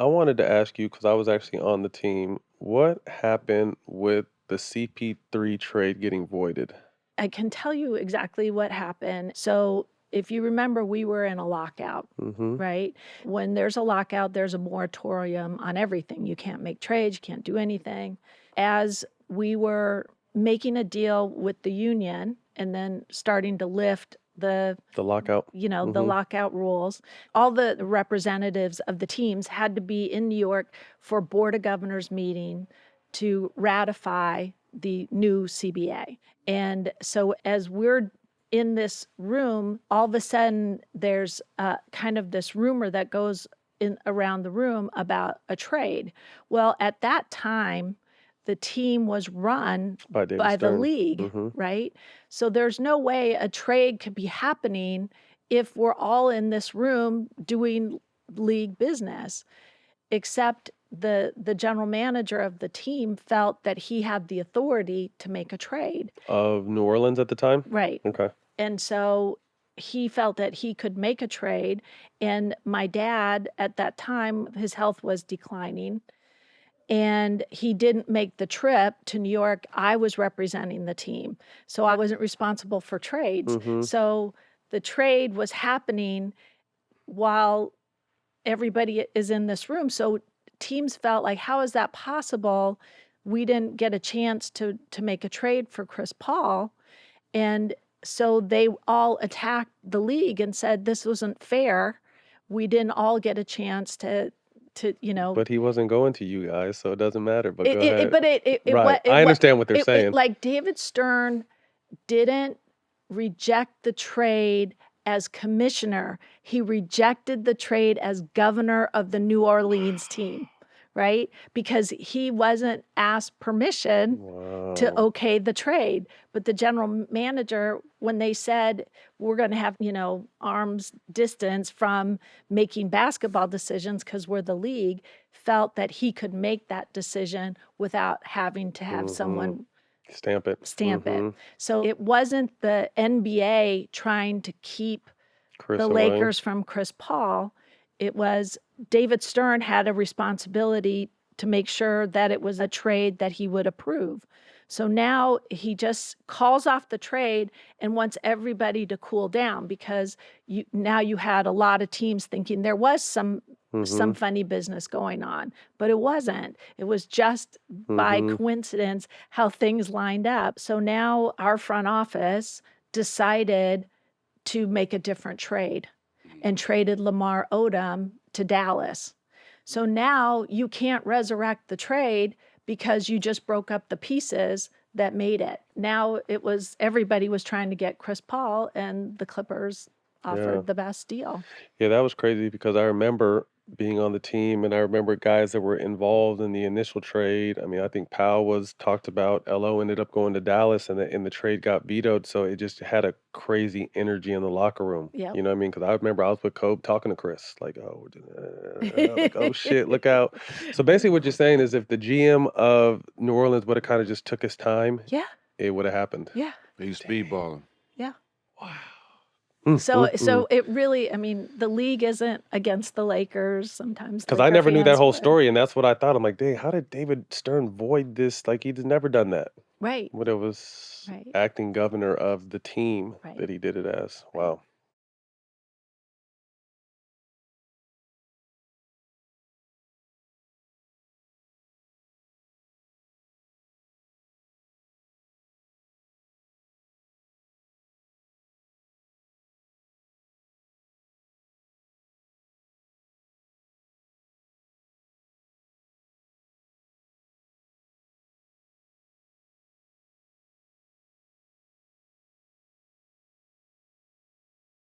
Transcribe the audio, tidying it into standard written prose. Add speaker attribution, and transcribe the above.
Speaker 1: I wanted to ask you because I was actually on the team. What happened with the CP3 trade getting voided?
Speaker 2: I can tell you exactly what happened. So, if you remember, we were in a lockout,
Speaker 1: Mm-hmm.
Speaker 2: right? When there's a lockout, there's a moratorium on everything. You can't make trades, you can't do anything. As we were making a deal with the union and then starting to lift
Speaker 1: The lockout.
Speaker 2: the
Speaker 1: Mm-hmm.
Speaker 2: lockout rules, all the representatives of the teams had to be in New York for Board of Governors meeting to ratify the new CBA. And so as we're in this room, all of a sudden there's kind of this rumor that goes in around the room about a trade. Well, at that time, the team was run
Speaker 1: By David
Speaker 2: by the
Speaker 1: Stern.
Speaker 2: league,
Speaker 1: Mm-hmm.
Speaker 2: right? So there's no way a trade could be happening if we're all in this room doing league business, except the general manager of the team felt that he had the authority to make a trade.
Speaker 1: Of New Orleans at the time?
Speaker 2: Right.
Speaker 1: Okay.
Speaker 2: And so he felt that he could make a trade. And my dad, at that time, his health was declining and he didn't make the trip to New York. I was representing the team, so I wasn't responsible for trades.
Speaker 1: Mm-hmm.
Speaker 2: So the trade was happening while everybody is in this room. So teams felt like, how is that possible? We didn't get a chance to make a trade for Chris Paul. And so they all attacked the league and said this wasn't fair. We didn't all get a chance to
Speaker 1: But he wasn't going to you guys, so it doesn't matter. But go
Speaker 2: it,
Speaker 1: ahead.
Speaker 2: but
Speaker 1: Right.
Speaker 2: it
Speaker 1: I
Speaker 2: what
Speaker 1: understand what they're
Speaker 2: it
Speaker 1: saying.
Speaker 2: like David Stern didn't reject the trade as commissioner. He rejected the trade as governor of the New Orleans team, right? Because he wasn't asked permission to
Speaker 1: Wow.
Speaker 2: okay the trade. But the general manager, when they said we're going to have, arm's distance from making basketball decisions because we're the league, felt that he could make that decision without having to have
Speaker 1: Mm-hmm.
Speaker 2: someone
Speaker 1: Stamp it.
Speaker 2: stamp it.
Speaker 1: Mm-hmm.
Speaker 2: So it wasn't the NBA trying to keep
Speaker 1: Chris
Speaker 2: the
Speaker 1: away.
Speaker 2: Lakers from Chris Paul. It was David Stern had a responsibility to make sure that it was a trade that he would approve. So now he just calls off the trade and wants everybody to cool down because you had a lot of teams thinking there was some
Speaker 1: Mm-hmm.
Speaker 2: funny business going on, but it wasn't. It was just by
Speaker 1: Mm-hmm.
Speaker 2: coincidence how things lined up. So now our front office decided to make a different trade and traded Lamar Odom to Dallas. So now you can't resurrect the trade because you just broke up the pieces that made it. Now everybody was trying to get Chris Paul, and the Clippers
Speaker 1: Yeah.
Speaker 2: offered the best deal.
Speaker 1: Yeah, that was crazy because I remember being on the team and I remember guys that were involved in the initial trade. I mean, I think Powell was talked about. LO ended up going to Dallas and the trade got vetoed. So it just had a crazy energy in the locker room.
Speaker 2: Yep.
Speaker 1: You know what I mean? Because I remember I was with Kobe talking to Chris, like, like, oh shit, look out. So basically, what you're saying is if the GM of New Orleans would have kind of just took his time,
Speaker 2: Yeah,
Speaker 1: it would have happened.
Speaker 2: yeah,
Speaker 3: He's speedballing.
Speaker 2: yeah.
Speaker 1: Wow.
Speaker 2: So it really, I mean, the league isn't against the Lakers. Sometimes
Speaker 1: Because I
Speaker 2: Laker
Speaker 1: never knew that
Speaker 2: fans
Speaker 1: whole
Speaker 2: would.
Speaker 1: story, and that's what I thought. I'm like, dang, how did David Stern void this? Like, he's never done that.
Speaker 2: Right,
Speaker 1: But it was
Speaker 2: right,
Speaker 1: acting governor of the team
Speaker 2: right.
Speaker 1: that he did it as. Wow.